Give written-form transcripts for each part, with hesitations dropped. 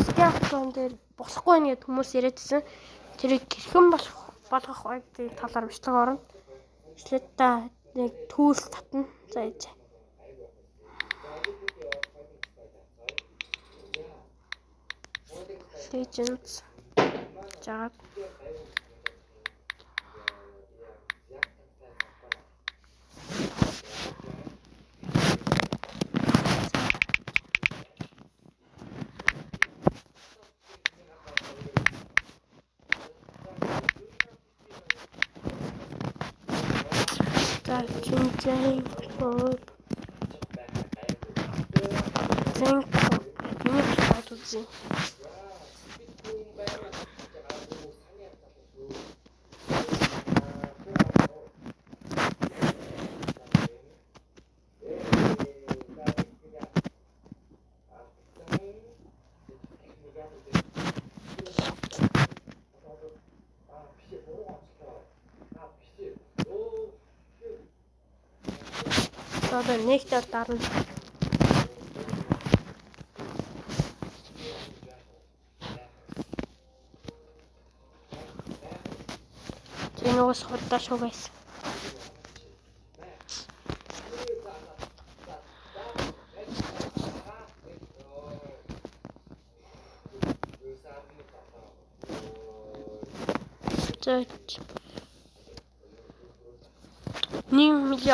Скафтон дээр босохгүй байна гэд хүмүүс яриадсэн. Тэрийг хэрхэн болгох вэ гэдэг талаар бичлэг орно. Эхлээд та нэг tools татна. За ээж. Legends жаад Чинчэн клуб зэнк нэг хат үзье. Одоо нэгтэр дарна. Тэнээс худалдаж шугаас.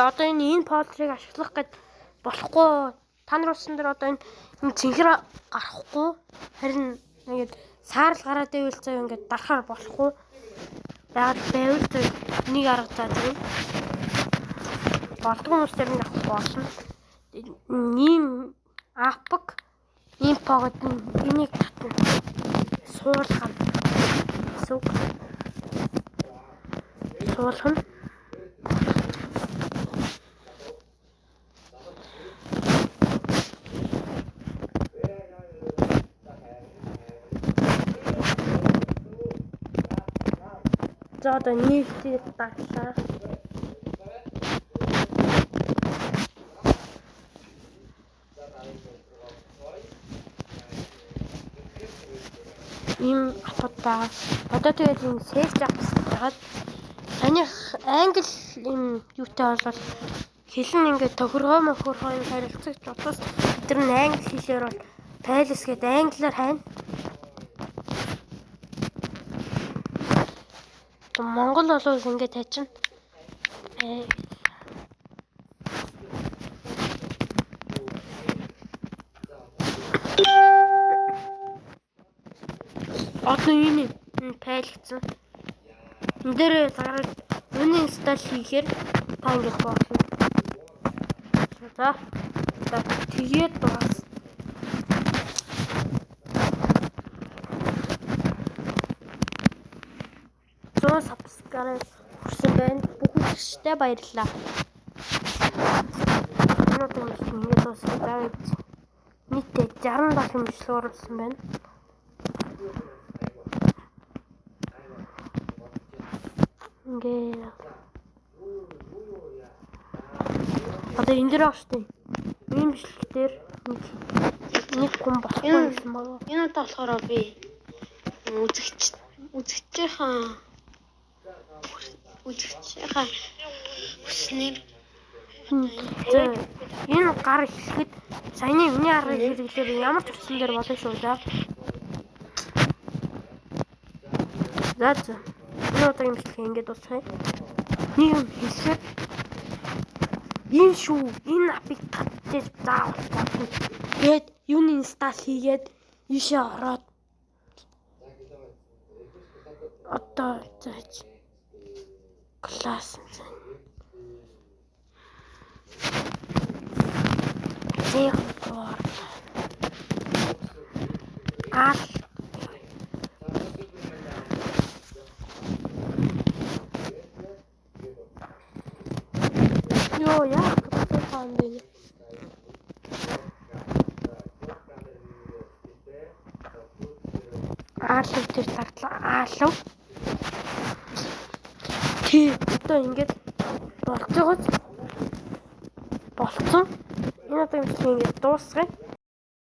Одоо энэ полдрыг ашиглах гэж болохгүй. Та нар усан дээр одоо энэ цэнхэр гарахгүй. Харин ингээд саарл гараад байвал зав ингээд дарахаар болохгүй. Яагаад байвал нэг арга заа тийм. Болдгоо хүмүүс дээр нь авах болно. Ийм апк импогод энийг татна. Суулгах. Суулгах. За одоо нийтдээ даглаа. Им апта. Одоо тэгээд энэ сейф авчихад таних англи юм юутай бол хэлэн ингээд тохиргоо харилцагч утас тэр нь англи хэлээр бол тайлс гэдэг англиар хайна. Монгол болов ингээд тайчин. Одоо энэ тайлгцсан. Энд дээр гараад үнэн инсталл хийхээр та ингээд болно. За. Тэгээд бас subscribe хүрсэн байна. Бүгдээрээ баярлалаа. Өнөөдөр миний subscribe нийтдээ 67 бичлэг оруулсан байна. Ингээ. Одоо энэ дээр авчихсан. Ийм бичлэг дээр нэг хүн болохгүй юм байна. Энэ удаа болохоор би үзэгчийнхаа хүснээр энэ гар ихэхэд саяны миний аргыг хэрэглээр ямар ч утсан дээр болно шүү за. За. Энэ удаагийн бичлэг ингэж дуусгая. Нэг юм хэлэхэд ийм шүү. Энэ апыг татчих заавал болно. Тэгээд юуны инсталл хийгээд ийшээ ороод одоо зааж класс зэхор ал яа какво фанди аалуу тэр таглаа аалуу одоо ингэж болцсон. Энэ одоо ингэж ингэж дуусгая.